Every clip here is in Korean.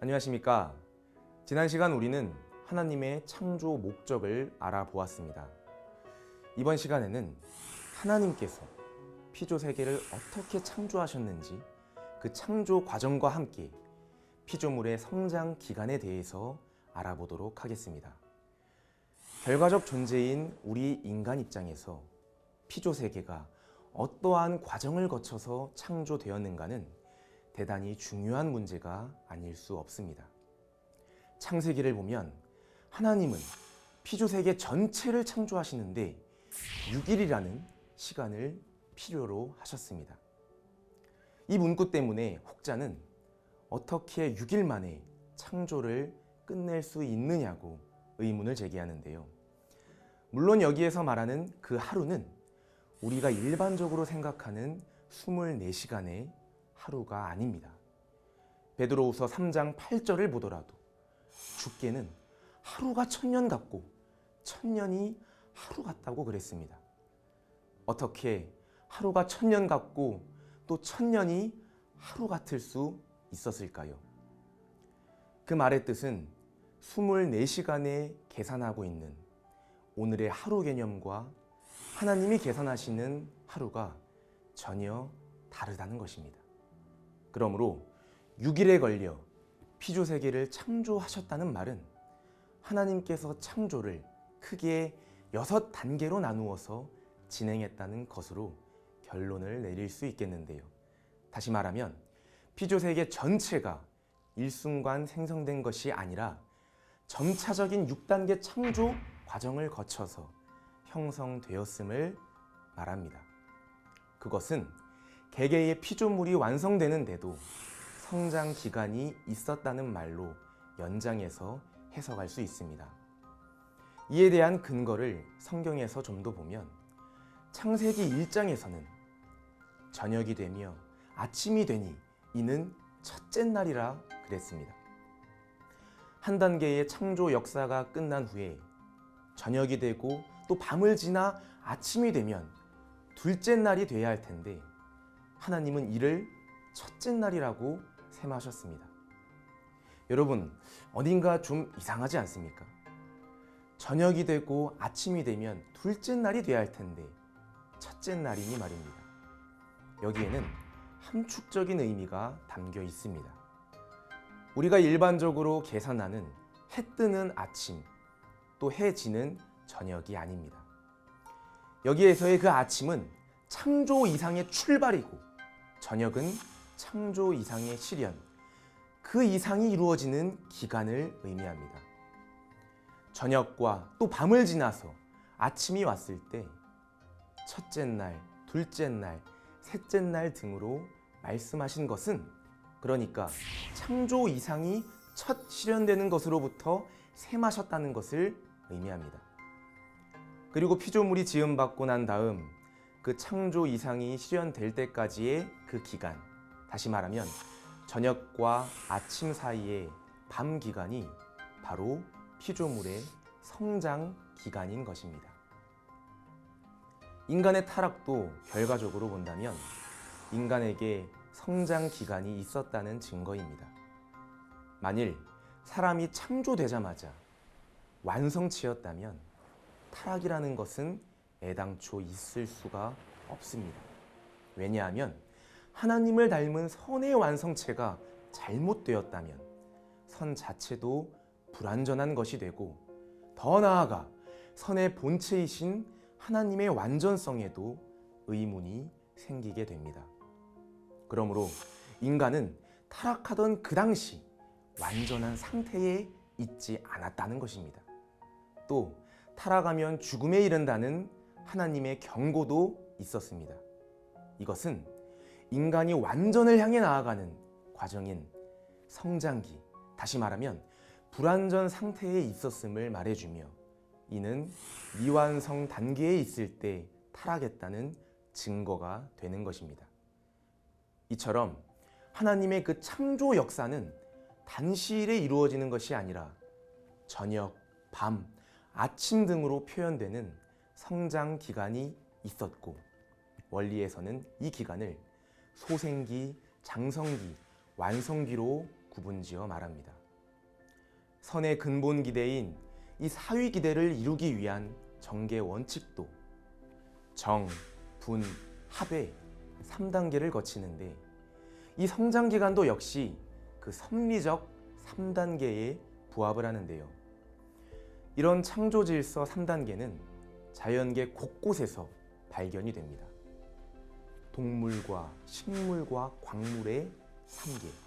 안녕하십니까. 지난 시간 우리는 하나님의 창조 목적을 알아보았습니다. 이번 시간에는 하나님께서 피조 세계를 어떻게 창조하셨는지 그 창조 과정과 함께 피조물의 성장 기간에 대해서 알아보도록 하겠습니다. 결과적 존재인 우리 인간 입장에서 피조 세계가 어떠한 과정을 거쳐서 창조되었는가는 대단히 중요한 문제가 아닐 수 없습니다. 창세기를 보면 하나님은 피조 세계 전체를 창조하시는데 6일이라는 시간을 필요로 하셨습니다. 이 문구 때문에 혹자는 어떻게 6일 만에 창조를 끝낼 수 있느냐고 의문을 제기하는데요. 물론 여기에서 말하는 그 하루는 우리가 일반적으로 생각하는 24시간의 하루가 아닙니다. 베드로후서 3장 8절을 보더라도 주께는 하루가 1000년 같고 1000년이 하루 같다고 그랬습니다. 어떻게 하루가 1000년 같고 또 1000년이 하루 같을 수 있었을까요? 그 말의 뜻은 24시간에 계산하고 있는 오늘의 하루 개념과 하나님이 계산하시는 하루가 전혀 다르다는 것입니다. 그러므로 6일에 걸려 피조 세계를 창조하셨다는 말은 하나님께서 창조를 크게 6단계로 나누어서 진행했다는 것으로 결론을 내릴 수 있겠는데요. 다시 말하면 피조 세계 전체가 일순간 생성된 것이 아니라 점차적인 6단계 창조 과정을 거쳐서 형성되었음을 말합니다. 그것은 개개의 피조물이 완성되는데도 성장 기간이 있었다는 말로 연장해서 해석할 수 있습니다. 이에 대한 근거를 성경에서 좀 더 보면 창세기 1장에서는 저녁이 되며 아침이 되니 이는 첫째 날이라 그랬습니다. 한 단계의 창조 역사가 끝난 후에 저녁이 되고 또 밤을 지나 아침이 되면 둘째 날이 돼야 할 텐데 하나님은 이를 첫째 날이라고 셈하셨습니다. 여러분, 어딘가 좀 이상하지 않습니까? 저녁이 되고 아침이 되면 둘째 날이 돼야 할 텐데 첫째 날이니 말입니다. 여기에는 함축적인 의미가 담겨 있습니다. 우리가 일반적으로 계산하는 해 뜨는 아침, 또 해 지는 저녁이 아닙니다. 여기에서의 그 아침은 창조 이상의 출발이고 저녁은 창조 이상의 실현, 그 이상이 이루어지는 기간을 의미합니다. 저녁과 또 밤을 지나서 아침이 왔을 때 첫째 날, 둘째 날, 셋째 날 등으로 말씀하신 것은 그러니까 창조 이상이 첫 실현되는 것으로부터 셈하셨다는 것을 의미합니다. 그리고 피조물이 지음받고 난 다음 그 창조 이상이 실현될 때까지의 그 기간, 다시 말하면 저녁과 아침 사이의 밤 기간이 바로 피조물의 성장 기간인 것입니다. 인간의 타락도 결과적으로 본다면 인간에게 성장 기간이 있었다는 증거입니다. 만일 사람이 창조되자마자 완성체였다면 타락이라는 것은 애당초 있을 수가 없습니다. 왜냐하면 하나님을 닮은 선의 완성체가 잘못되었다면 선 자체도 불완전한 것이 되고 더 나아가 선의 본체이신 하나님의 완전성에도 의문이 생기게 됩니다. 그러므로 인간은 타락하던 그 당시 완전한 상태에 있지 않았다는 것입니다. 또 타락하면 죽음에 이른다는 하나님의 경고도 있었습니다. 이것은 인간이 완전을 향해 나아가는 과정인 성장기, 다시 말하면 불완전 상태에 있었음을 말해주며 이는 미완성 단계에 있을 때 타락했다는 증거가 되는 것입니다. 이처럼 하나님의 그 창조 역사는 단시일에 이루어지는 것이 아니라 저녁, 밤, 아침 등으로 표현되는 성장 기간이 있었고 원리에서는 이 기간을 소생기, 장성기, 완성기로 구분지어 말합니다. 선의 근본 기대인 이 사위 기대를 이루기 위한 전개 원칙도 정, 분, 합의 3단계를 거치는데 이 성장 기간도 역시 그 섭리적 3단계에 부합을 하는데요. 이런 창조 질서 3단계는 자연계 곳곳에서 발견이 됩니다. 동물과 식물과 광물의 3계,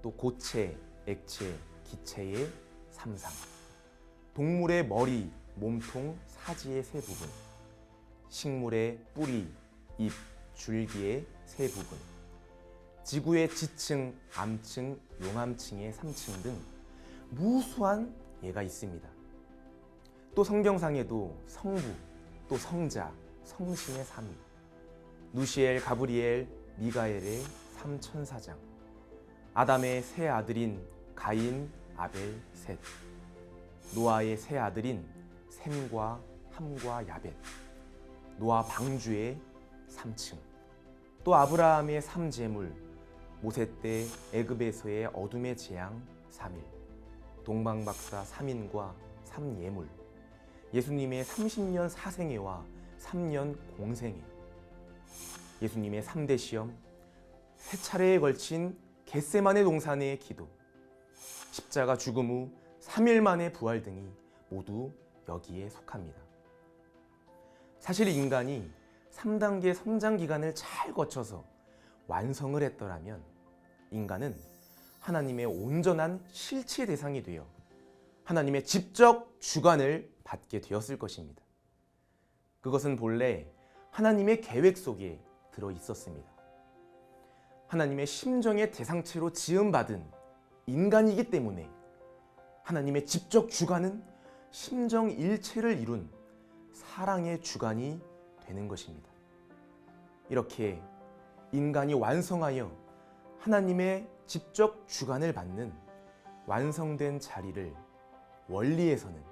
또 고체, 액체, 기체의 3상, 동물의 머리, 몸통, 사지의 3부분, 식물의 뿌리, 잎, 줄기의 3부분, 지구의 지층, 암층, 용암층의 3층 등 무수한 예가 있습니다. 또 성경상에도 성부, 또 성자, 성신의 3위, 누시엘, 가브리엘, 미가엘의 3천사장, 아담의 세 아들인 가인, 아벨, 셋, 노아의 세 아들인 셈과 함과 야벳, 노아 방주의 3층, 또 아브라함의 3제물, 모세 때 애굽에서의 어둠의 재앙 3일, 동방박사 3인과 3예물, 예수님의 30년 사생애와 3년 공생애, 예수님의 3대 시험, 3차례에 걸친 겟세마네 동산의 기도, 십자가 죽음 후 3일 만의 부활 등이 모두 여기에 속합니다. 사실 인간이 3단계 성장 기간을 잘 거쳐서 완성을 했더라면 인간은 하나님의 온전한 실체 대상이 되어 하나님의 직접 주관을 받게 되었을 것입니다. 그것은 본래 하나님의 계획 속에 들어 있었습니다. 하나님의 심정의 대상체로 지음받은 인간이기 때문에 하나님의 직접 주관은 심정 일체를 이룬 사랑의 주관이 되는 것입니다. 이렇게 인간이 완성하여 하나님의 직접 주관을 받는 완성된 자리를 원리에서는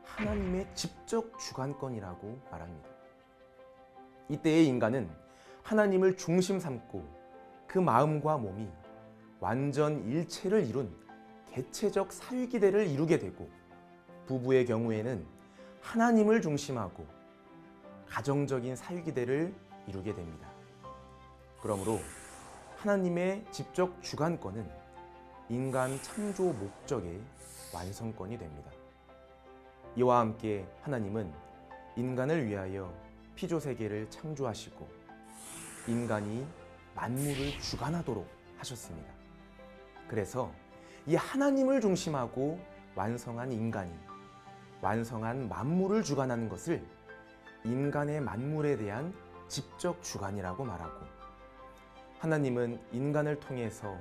하나님의 직접 주관권이라고 말합니다. 이때의 인간은 하나님을 중심 삼고 그 마음과 몸이 완전 일체를 이룬 개체적 사위기대를 이루게 되고, 부부의 경우에는 하나님을 중심하고 가정적인 사위기대를 이루게 됩니다. 그러므로 하나님의 직접 주관권은 인간 창조 목적의 완성권이 됩니다. 이와 함께 하나님은 인간을 위하여 피조세계를 창조하시고 인간이 만물을 주관하도록 하셨습니다. 그래서 이 하나님을 중심하고 완성한 인간이 완성한 만물을 주관하는 것을 인간의 만물에 대한 직접 주관이라고 말하고, 하나님은 인간을 통해서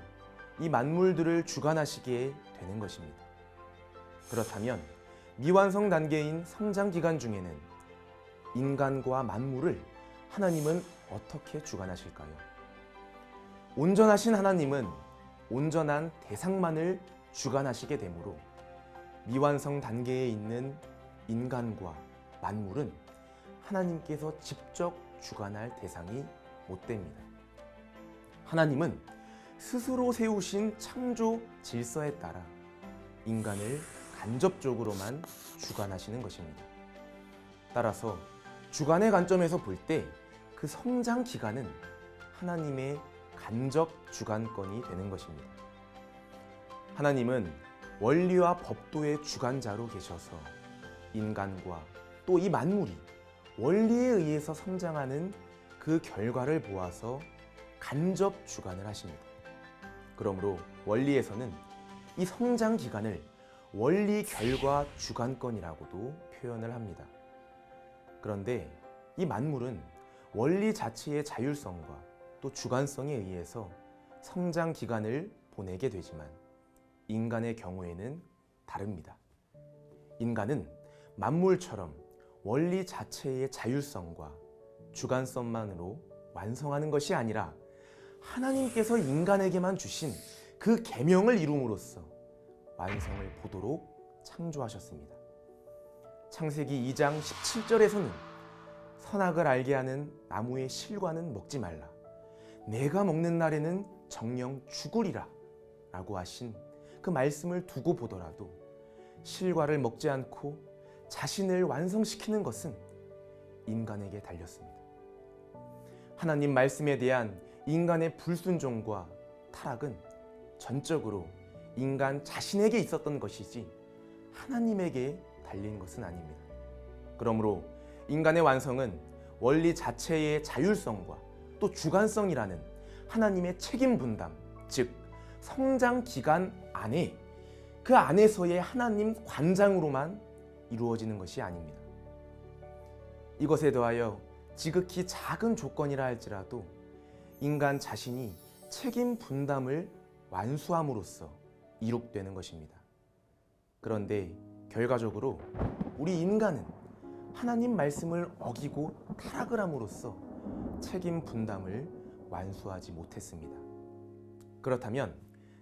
이 만물들을 주관하시게 되는 것입니다. 그렇다면 미완성 단계인 성장 기간 중에는 인간과 만물을 하나님은 어떻게 주관하실까요? 온전하신 하나님은 온전한 대상만을 주관하시게 되므로 미완성 단계에 있는 인간과 만물은 하나님께서 직접 주관할 대상이 못 됩니다. 하나님은 스스로 세우신 창조 질서에 따라 인간을 간접적으로만 주관하시는 것입니다. 따라서 주관의 관점에서 볼 때 그 성장 기간은 하나님의 간접 주관권이 되는 것입니다. 하나님은 원리와 법도의 주관자로 계셔서 인간과 또 이 만물이 원리에 의해서 성장하는 그 결과를 보아서 간접 주관을 하십니다. 그러므로 원리에서는 이 성장 기간을 원리 결과 주관권이라고도 표현을 합니다. 그런데 이 만물은 원리 자체의 자율성과 또 주관성에 의해서 성장 기간을 보내게 되지만 인간의 경우에는 다릅니다. 인간은 만물처럼 원리 자체의 자율성과 주관성만으로 완성하는 것이 아니라 하나님께서 인간에게만 주신 그 계명을 이룸으로써 완성을 보도록 창조하셨습니다. 창세기 2장 17절에서는 선악을 알게 하는 나무의 실과는 먹지 말라, 내가 먹는 날에는 정녕 죽으리라 라고 하신 그 말씀을 두고 보더라도 실과를 먹지 않고 자신을 완성시키는 것은 인간에게 달렸습니다. 하나님 말씀에 대한 인간의 불순종과 타락은 전적으로 인간 자신에게 있었던 것이지 하나님에게 달린 것은 아닙니다. 그러므로 인간의 완성은 원리 자체의 자율성과 또 주관성이라는 하나님의 책임 분담, 즉 성장 기간 안에 그 안에서의 하나님 관장으로만 이루어지는 것이 아닙니다. 이것에 더하여 지극히 작은 조건이라 할지라도 인간 자신이 책임 분담을 완수함으로써 이룩되는 것입니다. 그런데 결과적으로 우리 인간은 하나님 말씀을 어기고 타락을 함으로써 책임 분담을 완수하지 못했습니다. 그렇다면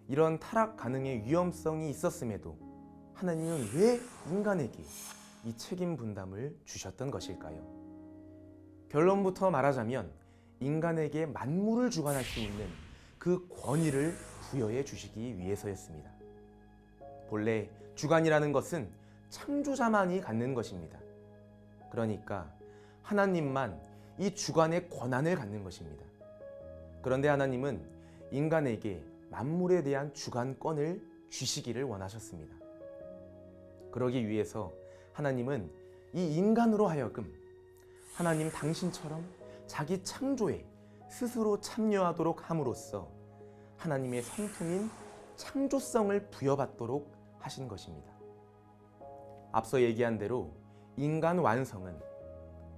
이런 타락 가능의 위험성이 있었음에도 하나님은 왜 인간에게 이 책임 분담을 주셨던 것일까요? 결론부터 말하자면 인간에게 만물을 주관할 수 있는 그 권위를 부여해 주시기 위해서였습니다. 본래 주관이라는 것은 창조자만이 갖는 것입니다. 그러니까 하나님만 이 주관의 권한을 갖는 것입니다. 그런데 하나님은 인간에게 만물에 대한 주관권을 주시기를 원하셨습니다. 그러기 위해서 하나님은 이 인간으로 하여금 하나님 당신처럼 자기 창조에 스스로 참여하도록 함으로써 하나님의 성품인 창조성을 부여받도록 하신 것입니다. 앞서 얘기한 대로 인간 완성은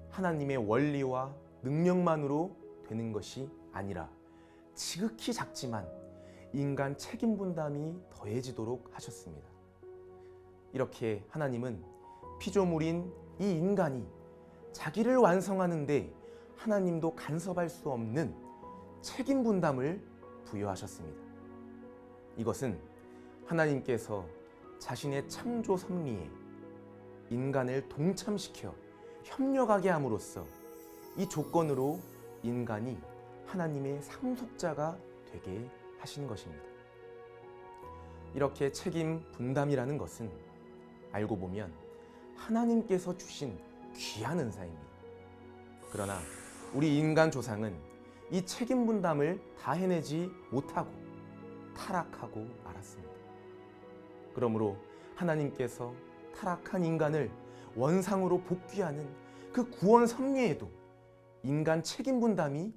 하나님의 원리와 능력만으로 되는 것이 아니라 지극히 작지만 인간 책임 분담이 더해지도록 하셨습니다. 이렇게 하나님은 피조물인 이 인간이 자기를 완성하는데 하나님도 간섭할 수 없는 책임 분담을 부여하셨습니다. 이것은 하나님께서 자신의 창조 섭리에 인간을 동참시켜 협력하게 함으로써 이 조건으로 인간이 하나님의 상속자가 되게 하신 것입니다. 이렇게 책임 분담이라는 것은 알고 보면 하나님께서 주신 귀한 은사입니다. 그러나 우리 인간 조상은 이 책임 분담을 다 해내지 못하고 타락하고 말았습니다. 그러므로 하나님께서 타락한 인간을 원상으로 복귀하는 그 구원 섭리에도 인간 책임 분담이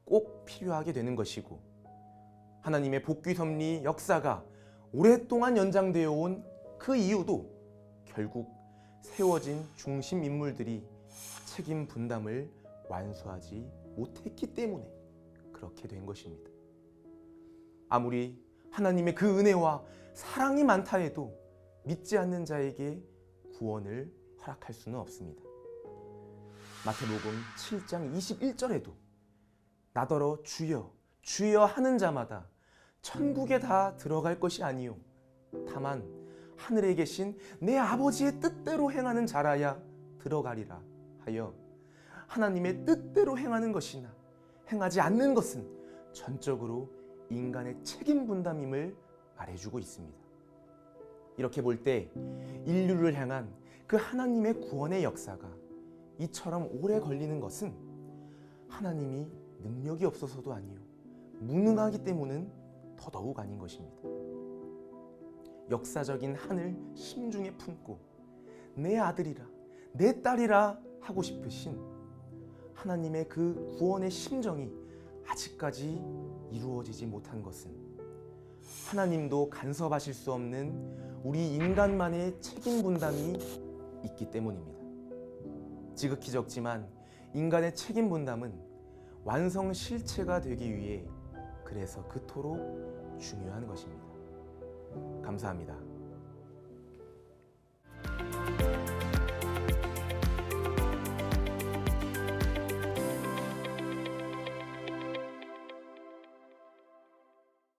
꼭 필요하게 되는 것이고, 하나님의 복귀 섭리 역사가 오랫동안 연장되어 온 그 이유도 결국 세워진 중심 인물들이 책임 분담을 완수하지 못했기 때문에 그렇게 된 것입니다. 아무리 하나님의 그 은혜와 사랑이 많다 해도 믿지 않는 자에게 구원을 허락할 수는 없습니다. 마태복음 7장 21절에도 나더러 주여 주여 하는 자마다 천국에 다 들어갈 것이 아니요 다만 하늘에 계신 내 아버지의 뜻대로 행하는 자라야 들어가리라 하여 하나님의 뜻대로 행하는 것이나 행하지 않는 것은 전적으로 인간의 책임 분담임을 말해주고 있습니다. 이렇게 볼 때 인류를 향한 그 하나님의 구원의 역사가 이처럼 오래 걸리는 것은 하나님이 능력이 없어서도 아니요 무능하기 때문은 더더욱 아닌 것입니다. 역사적인 한을 심중에 품고 내 아들이라 내 딸이라 하고 싶으신 하나님의 그 구원의 심정이 아직까지 이루어지지 못한 것은 하나님도 간섭하실 수 없는 우리 인간만의 책임 분담이 있기 때문입니다. 지극히 적지만 인간의 책임 분담은 완성 실체가 되기 위해 그래서 그토록 중요한 것입니다. 감사합니다.